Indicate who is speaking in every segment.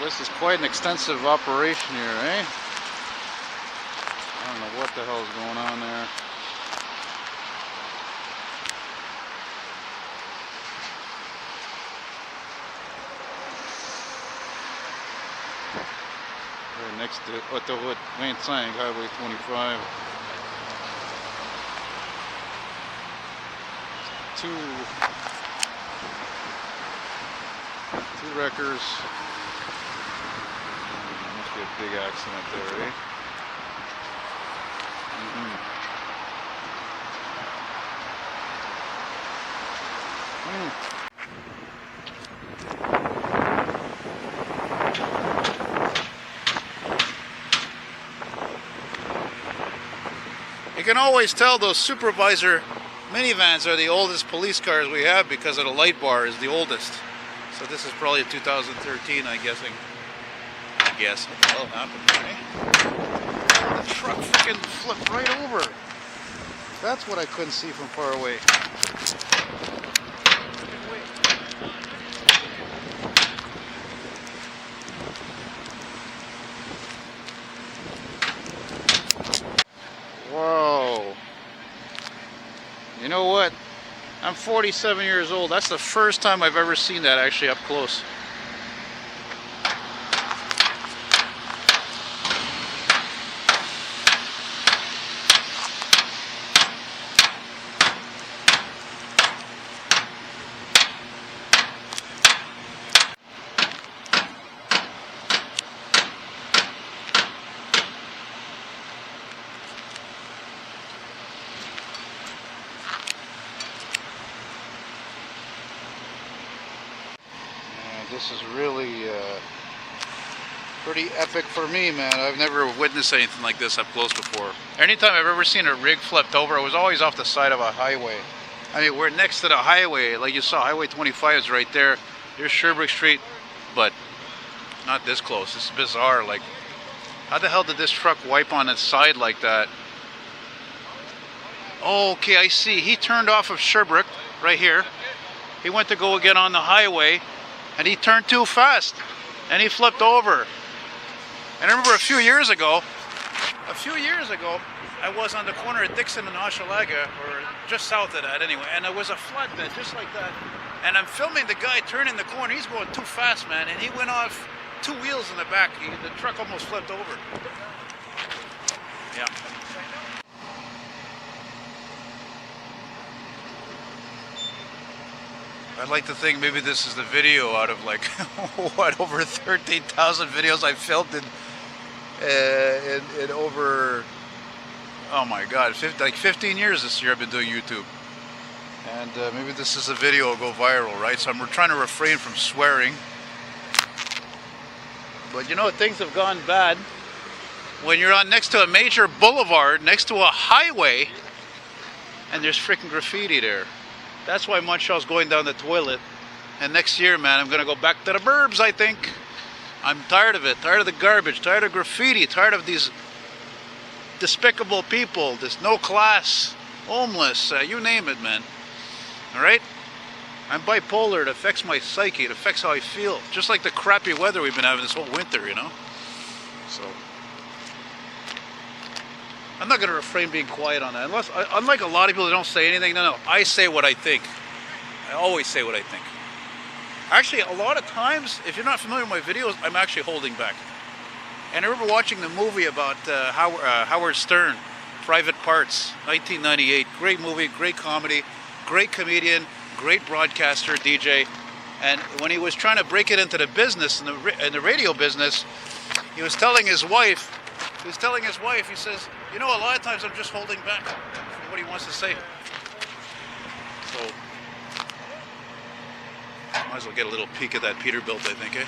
Speaker 1: This is quite an extensive operation here, eh? I don't know what the hell is going on there. Right next to Autoroute 25, Highway 25. Two wreckers. Must be a big accident there, eh? You can always tell those supervisor minivans are the oldest police cars we have because of the light bar is the oldest. So this is probably a 2013, I'm guessing. I guess. What the hell happened there, eh? The truck freaking flipped right over. That's what I couldn't see from far away. Whoa. You know what? I'm 47 years old. That's the first time I've ever seen that actually up close. This is really pretty epic for me, man. I've never witnessed anything like this up close before. Anytime I've ever seen a rig flipped over, it was always off the side of a highway. I mean, we're next to the highway. Like you saw, Highway 25 is right there. There's Sherbrooke Street, but not this close. It's bizarre. Like, how the hell did this truck wipe on its side like that? Oh, okay, I see. He turned off of Sherbrooke right here. He went to go get on the highway, and he turned too fast, and he flipped over. And I remember a few years ago, I was on the corner at Dixon and Hochelaga, or just south of that anyway, and there was a flatbed just like that. And I'm filming the guy turning the corner. He's going too fast, man, and he went off two wheels in the back. The truck almost flipped over. Yeah. I'd like to think maybe this is the video out of like, what, over 13,000 videos I filmed in over, oh my God, like 15 years this year I've been doing YouTube. And maybe this is a video will go viral, right? So we're trying to refrain from swearing. But you know, things have gone bad when you're on next to a major boulevard, next to a highway, and there's freaking graffiti there. That's why Montreal's going down the toilet. And next year, man, I'm going to go back to the burbs, I think. I'm tired of it. Tired of the garbage. Tired of graffiti. Tired of these despicable people. This no class. Homeless. You name it, man. Alright? I'm bipolar. It affects my psyche. It affects how I feel. Just like the crappy weather we've been having this whole winter, you know? So I'm not going to refrain being quiet on that. Unlike a lot of people that don't say anything, no, I say what I think. I always say what I think. Actually, a lot of times, if you're not familiar with my videos, I'm actually holding back. And I remember watching the movie about Howard Stern, Private Parts, 1998. Great movie, great comedy, great comedian, great broadcaster, DJ. And when he was trying to break it into the business, in the radio business, he was telling his wife, he says, you know, a lot of times I'm just holding back from what he wants to say. So, might as well get a little peek at that Peterbilt, I think, eh?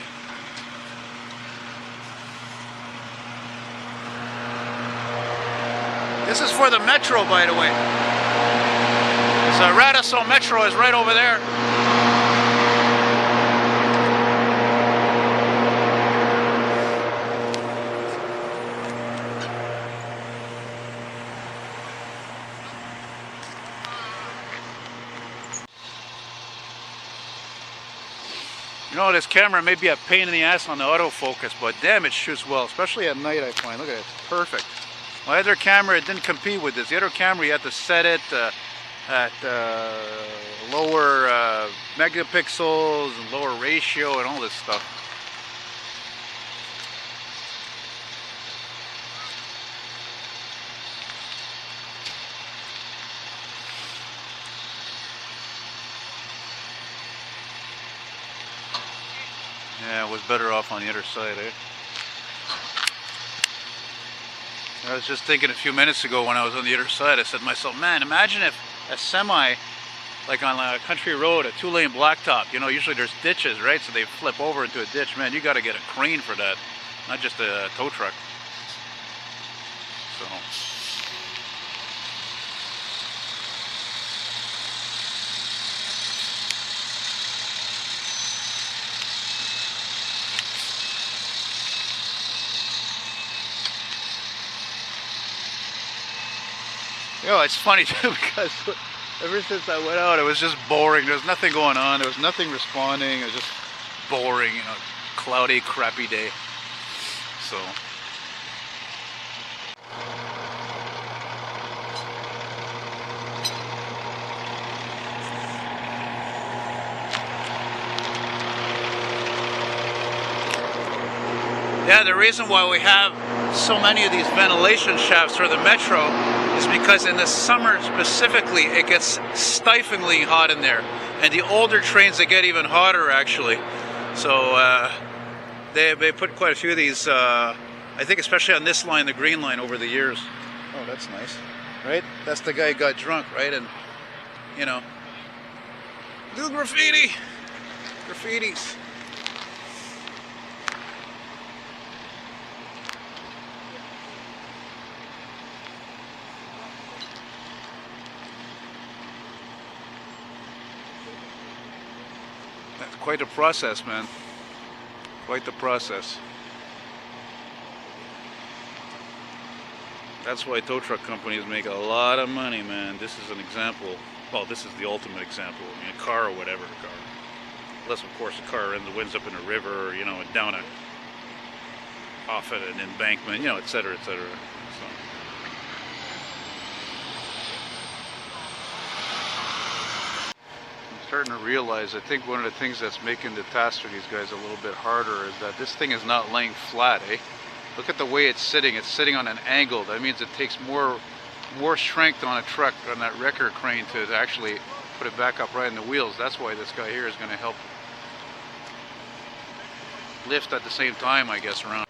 Speaker 1: This is for the Metro, by the way. So Radisson Metro is right over there. You know, this camera may be a pain in the ass on the autofocus, but damn, it shoots well, especially at night, I find. Look at it, it's perfect. My other camera, it didn't compete with this. The other camera, you had to set it at lower megapixels and lower ratio and all this stuff. Yeah, it was better off on the other side, eh? I was just thinking a few minutes ago when I was on the other side, I said to myself, man, imagine if a semi, like on a country road, a 2-lane blacktop, you know, usually there's ditches, right? So they flip over into a ditch. Man, you got to get a crane for that, not just a tow truck. So... You know, it's funny too because ever since I went out, it was just boring. There was nothing going on. There was nothing responding. It was just boring, you know, cloudy, crappy day. So. Yeah, the reason why we have so many of these ventilation shafts for the Metro is because in the summer specifically it gets stiflingly hot in there, and the older trains, they get even hotter actually. So they put quite a few of these, I think especially on this line, the green line, over the years. Oh, that's nice, right? That's the guy who got drunk, right? And you know, do graffitis. That's quite a process, man. Quite the process. That's why tow truck companies make a lot of money, man. This is an example. Well, this is the ultimate example. I mean, a car or whatever, a car. Unless, of course, a car winds up in a river, or, you know, down off at an embankment, you know, etc., etc. So. Starting to realize, I think one of the things that's making the task for these guys a little bit harder is that this thing is not laying flat, eh? Look at the way it's sitting on an angle. That means it takes more strength on a truck, on that wrecker crane, to actually put it back up right in the wheels. That's why this guy here is going to help lift at the same time, I guess, around.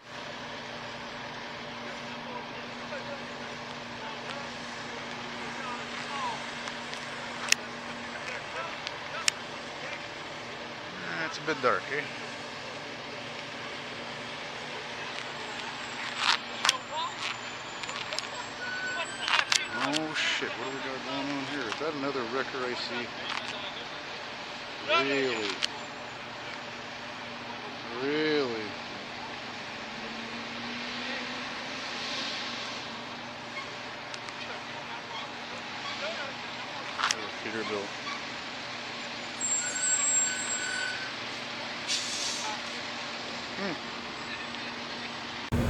Speaker 1: It's a bit dark, eh? Oh shit, what do we got going on here? Is that another wrecker I see? Really? Really? Peterbilt.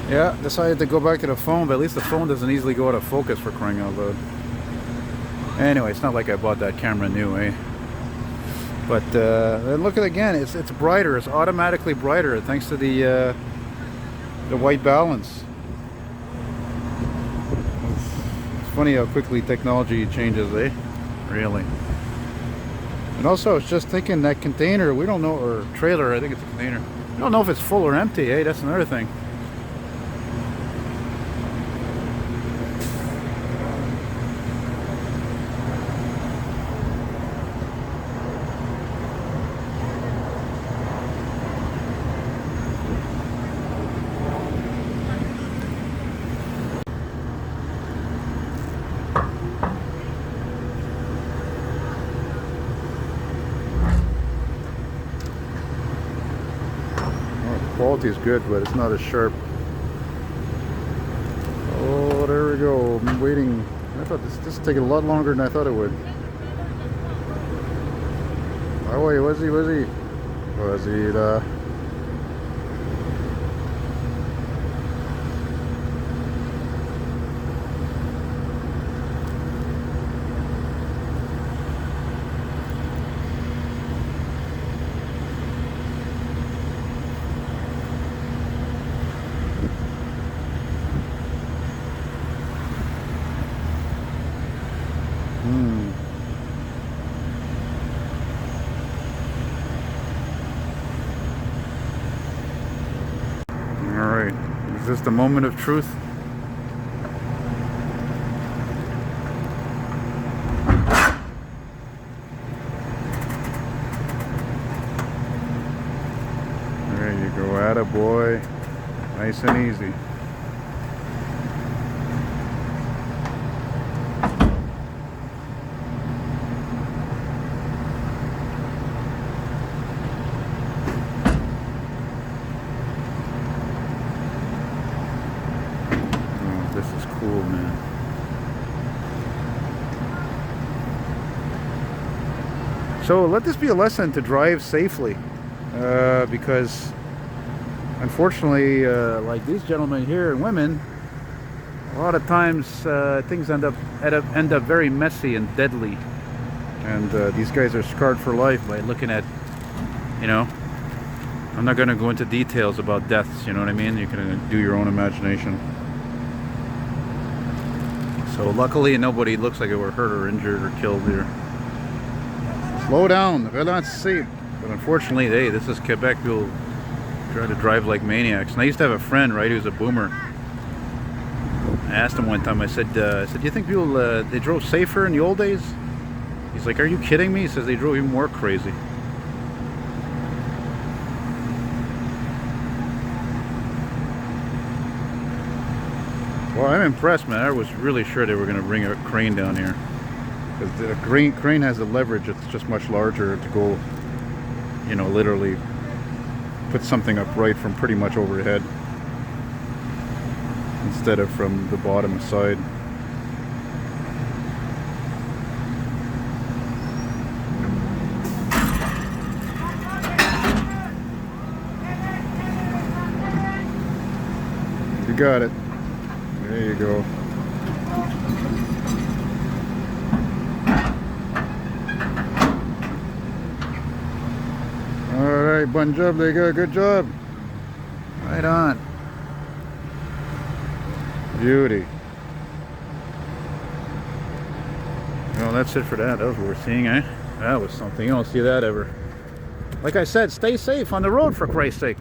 Speaker 1: Yeah, decided to go back to the phone, but at least the phone doesn't easily go out of focus, for crying out loud. Anyway, it's not like I bought that camera new, eh? But look at it again, it's brighter, it's automatically brighter thanks to the white balance. It's funny how quickly technology changes, eh? Really. And also, I was just thinking, that container, we don't know, or trailer, I think it's a container. We don't know if it's full or empty, eh? That's another thing. Quality is good, but it's not as sharp. Oh, there we go. I'm waiting. I thought this is taking a lot longer than I thought it would. Oh wait, was he?
Speaker 2: Wasira. Alright, is this the moment of truth? There you go, attaboy. Nice and easy. This is cool, man. So let this be a lesson to drive safely, because unfortunately, like these gentlemen here and women, a lot of times things end up very messy and deadly, and these guys are scarred for life by looking at, you know. I'm not going to go into details about deaths. You know what I mean? You can do your own imagination. So luckily nobody looks like they were hurt or injured or killed here. Slow down, ralentis. But unfortunately, hey, this is Quebec. People try to drive like maniacs. And I used to have a friend, right, who's a boomer. I asked him one time, I said, do you think people, they drove safer in the old days? He's like, are you kidding me? He says they drove even more crazy. Well, I'm impressed, man. I was really sure they were going to bring a crane down here. Because the crane has the leverage. It's just much larger to go, you know, literally put something upright from pretty much overhead instead of from the bottom side. You got it. There you go. Alright, bon job, les gars. Good job. Right on. Beauty. Well, that's it for that. That was worth seeing, eh? That was something. You don't see that ever. Like I said, stay safe on the road, for Christ's sake.